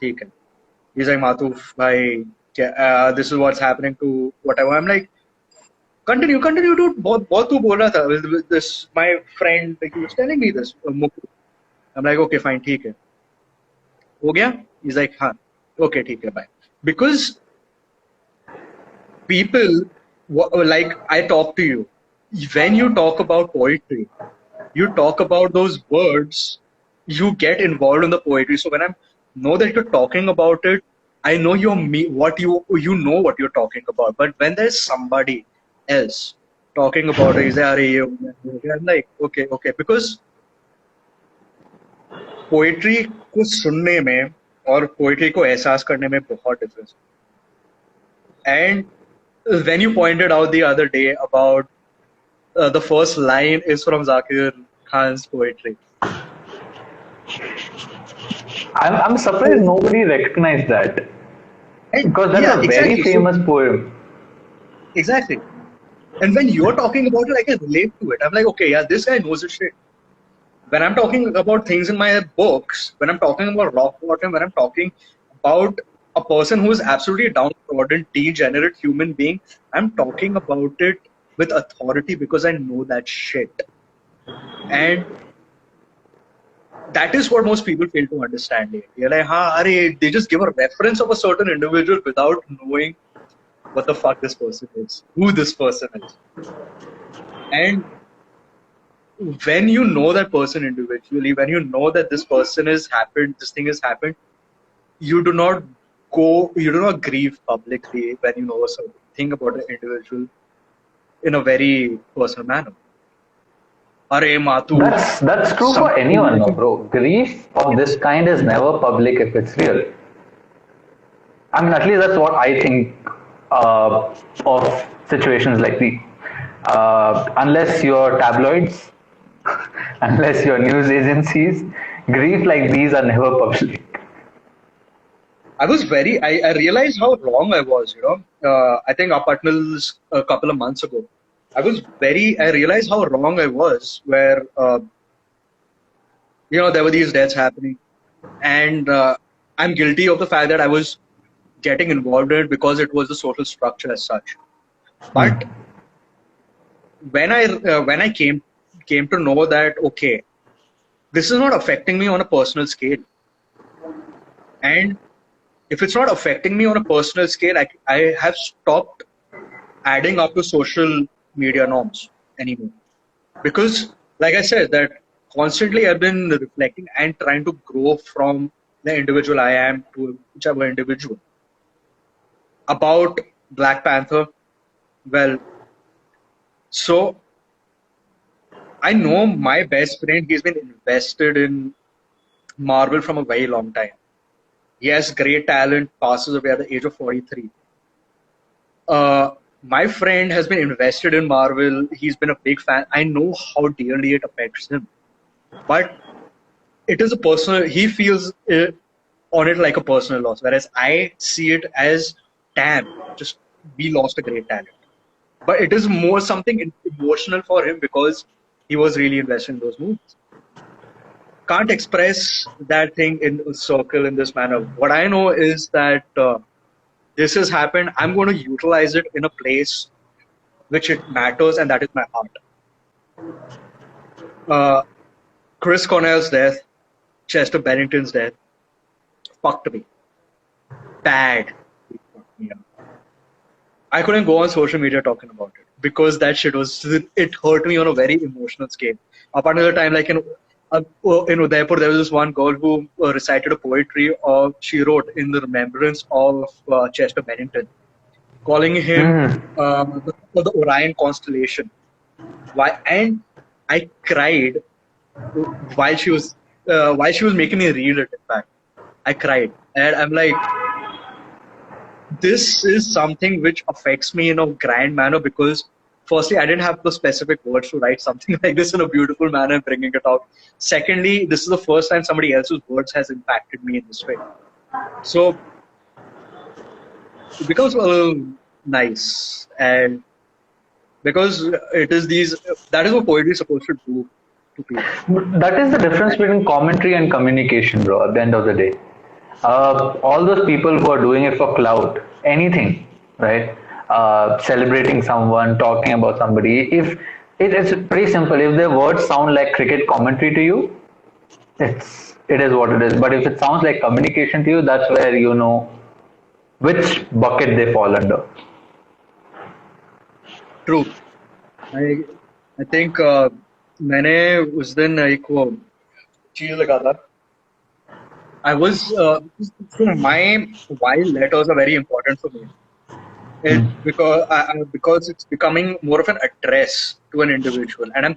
theek hai. He's like, Matuf, bhai, this is what's happening to whatever. I'm like, continue, dude. बहुत तू बोल रहा था. With this, my friend, like, he was telling me this. Mukul. I'm like, okay, fine, ठीक है. हो गया? He's like, हाँ, okay, ठीक है, bye. Because people, like I talk to you, when you talk about poetry, you talk about those words, you get involved in the poetry. So when I know that you're talking about it, I know what you know what you're talking about. But when there's somebody else talking about it, I'm like, okay, okay, because poetry को सुनने में और poetry को एहसास करने में बहुत difference and when you pointed out the other day about the first line is from Zakir Khan's poetry. I'm surprised nobody recognized that And because that's yeah, a very exactly. famous poem. Exactly. And when you're talking about it, I can relate to it. I'm like, okay, yeah, this guy knows his shit. When I'm talking about things in my books, when I'm talking about rock bottom, when I'm talking about a person who is absolutely downtrodden, degenerate human being, I'm talking about it with authority because I know that shit. And that is what most people fail to understand. You're like, they just give a reference of a certain individual without knowing what the fuck this person is, who this person is. And when you know that person individually, when you know that this person has happened, this thing has happened, you do not grieve publicly when you know a certain thing about an individual in a very personal manner. Are Matu, That's true for something anyone, no, like bro. Grief of this kind is never public if it's real. I mean, at least that's what I think of situations like these. Unless you're tabloids, Unless your news agencies, grief like these are never public. I realized how wrong I was, I think up until a couple of months ago. I realized how wrong I was where, there were these deaths happening. And I'm guilty of the fact that I was getting involved in it because it was the social structure as such. Hmm. But when I came to know that, okay, this is not affecting me on a personal scale. And if it's not affecting me on a personal scale, I have stopped adding up to social media norms anymore. Because, like I said, that constantly I've been reflecting and trying to grow from the individual I am to whichever individual. About Black Panther, well, so I know my best friend, he's been invested in Marvel from a very long time. He has great talent, passes away at the age of 43. My friend has been invested in Marvel. He's been a big fan. I know how dearly it affects him. But it is a personal, he feels on it like a personal loss. Whereas I see it as, damn, just we lost a great talent. But it is more something emotional for him because he was really invested in those movies. Can't express that thing in a circle in this manner. What I know is that this has happened. I'm going to utilize it in a place which it matters, and that is my heart. Chris Cornell's death, Chester Bennington's death, fucked me. Bad. It fucked me up. I couldn't go on social media talking about it because that shit it hurt me on a very emotional scale. Up until the time, like in Udaipur, there was this one girl who recited a poetry she wrote in the remembrance of Chester Bennington, calling him the Orion constellation. Why? And I cried while she was making me read it. In fact, I cried, and I'm like, this is something which affects me in a grand manner because firstly, I didn't have the specific words to write something like this in a beautiful manner and bringing it out. Secondly, this is the first time somebody else's words has impacted me in this way. So it becomes nice, and because it is that is what poetry is supposed to do to people. That is the difference between commentary and communication, bro. At the end of the day, all those people who are doing it for clout, anything, right? Celebrating someone, talking about somebody. If it's pretty simple, if their words sound like cricket commentary to you, it is what it is. But if it sounds like communication to you, that's where you know which bucket they fall under. True. I think मैंने उस दिन एक वो चीज लगा था. I was so why letters are very important for me. Because it's becoming more of an address to an individual, and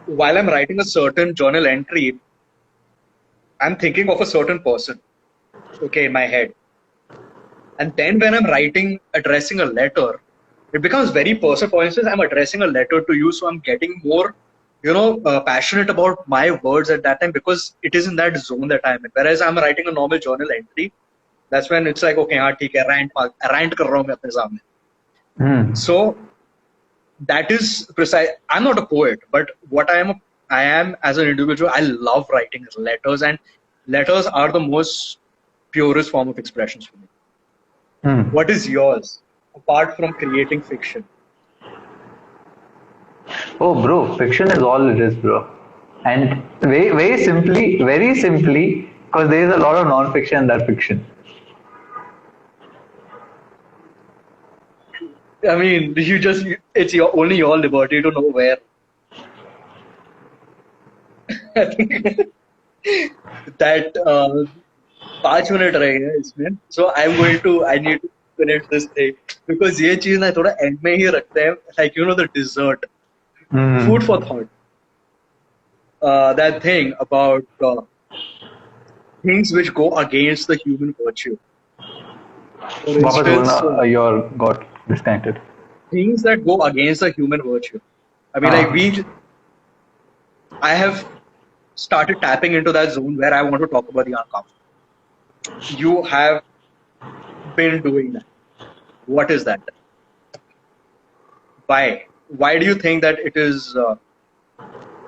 while I'm writing a certain journal entry, I'm thinking of a certain person, okay, in my head. And then when I'm addressing a letter, it becomes very personal. For instance, I'm addressing a letter to you, so I'm getting more, passionate about my words at that time because it is in that zone that I'm in. Whereas I'm writing a normal journal entry, that's when it's like, okay, हाँ ठीक है, rant कर रहा हूँ मैं अपने सामने. So that is precise. I'm not a poet, but what I am as an individual, I love writing letters, and letters are the most purest form of expressions for me. What is yours, apart from creating fiction? Oh, bro, fiction is all it is, bro. And very simply, because there is a lot of non-fiction in that fiction. I mean, it's only your liberty to know where. I think that 5 minutes रह गए इसमें. So I need to finish this thing because ये चीज ना थोड़ा end में ही रखते हैं, like the dessert, food for thought. That thing about things which go against the human virtue. For instance, your got disconnected. Things that go against the human virtue. I mean, like I have started tapping into that zone where I want to talk about the uncomfortable. You have been doing that. What is that? Why? Why do you think that it is?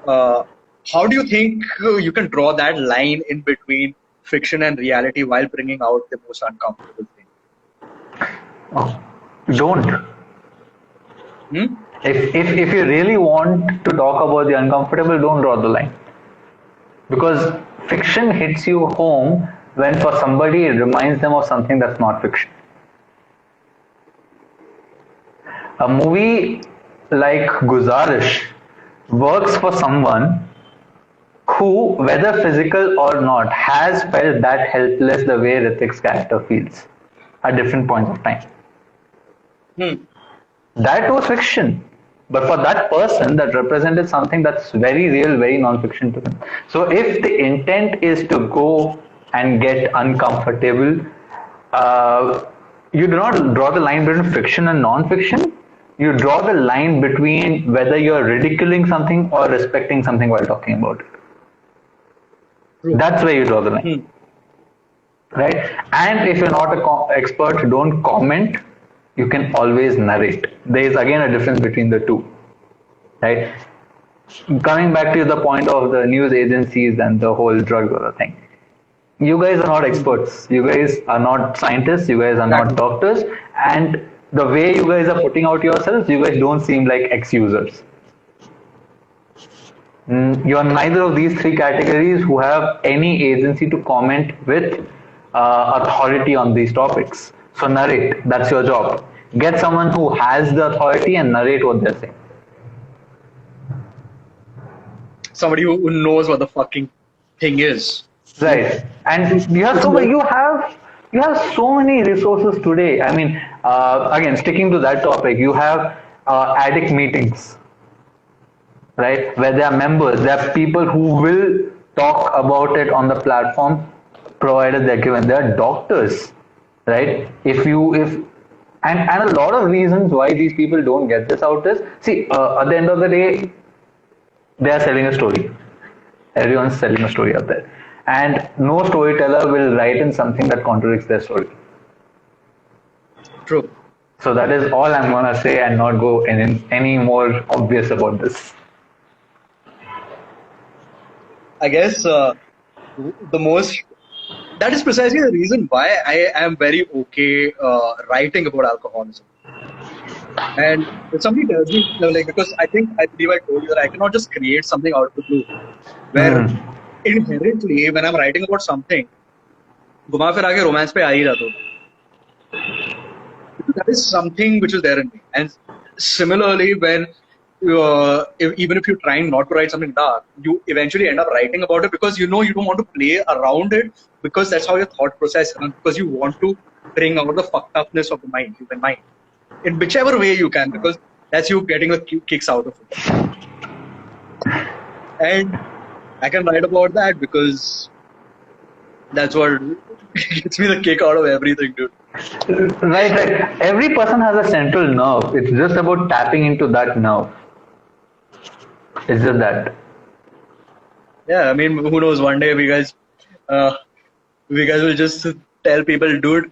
Uh, how do you think you can draw that line in between fiction and reality while bringing out the most uncomfortable thing? Oh, don't. Hmm? If you really want to talk about the uncomfortable, don't draw the line. Because fiction hits you home when for somebody it reminds them of something that's not fiction. A movie like Guzarish works for someone who, whether physical or not, has felt that helpless the way Ritik's character feels at different points of time. Hmm. That was fiction. But for that person, that represented something that's very real, very non-fiction to them. So if the intent is to go and get uncomfortable, you do not draw the line between fiction and non-fiction. You draw the line between whether you're ridiculing something or respecting something while talking about it. True. That's where you draw the line, right? And if you're not an expert, don't comment. You can always narrate. There is again a difference between the two, right? Coming back to the point of the news agencies and the whole drug thing. You guys are not experts. You guys are not scientists. You guys are not doctors. And the way you guys are putting out yourselves, you guys don't seem like ex-users. You are neither of these three categories who have any agency to comment with authority on these topics. So narrate. That's your job. Get someone who has the authority and narrate what they're saying. Somebody who knows what the fucking thing is. Right. And you have so many resources today. I mean, again, sticking to that topic, you have addict meetings, right? Where there are members, there are people who will talk about it on the platform, provided they're given. There are doctors, right? And a lot of reasons why these people don't get this out is, see, at the end of the day, they are selling a story. Everyone's selling a story out there. And no storyteller will write in something that contradicts their story. True. So that is all I'm going to say and not go any more obvious about this. I guess that is precisely the reason why I am very okay writing about alcoholism. And if somebody tells me, because I believe I told you that I cannot just create something out of the blue, where inherently when I'm writing about something, घुमा फिरा के romance पे आ ही जाता हूँ. That is something which is there in me. And similarly, when even if you're trying not to write something dark, you eventually end up writing about it because you don't want to play around it, because that's how your thought process runs, because you want to bring out the fucked upness of the human mind, in whichever way you can, because that's you getting the kicks out of it. And I can write about that because that's what gets me the kick out of everything, dude. Right. Every person has a central nerve. It's just about tapping into that nerve. It's just that. Yeah, I mean, who knows? One day we guys will just tell people, dude,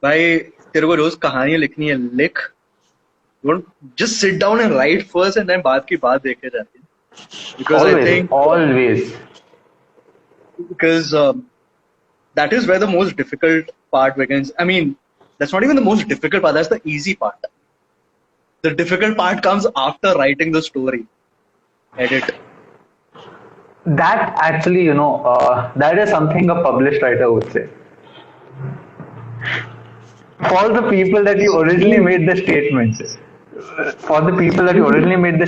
भाई तेरे को रोज कहानी लिखनी है, लिख. Don't just sit down and write first, and then बाद की बात देखे जाती है. Because Always. Because that is where the most difficult part begins. I mean, that's not even the most difficult part. That's the easy part. The difficult part comes after writing the story. Edit. That actually, that is something a published writer would say. For the people that you originally made the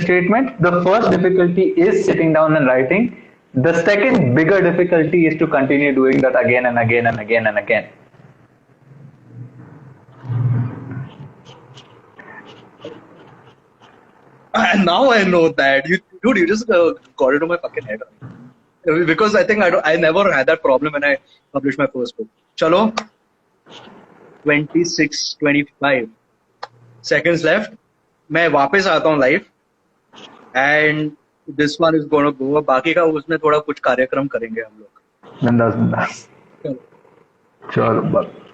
statement, the first difficulty is sitting down and writing. The second bigger difficulty is to continue doing that again and again and again and again. And now I know that. Dude, you just got into my fucking head. Because I think I never had that problem when I published my first book. Chalo, 25 seconds left. मैं वापस आता हूँ live, and this one is going to go. बाकी का उसमें थोड़ा कुछ कार्यक्रम करेंगे हम लोग. बिंदास बिंदास. चलो. चलो बाय.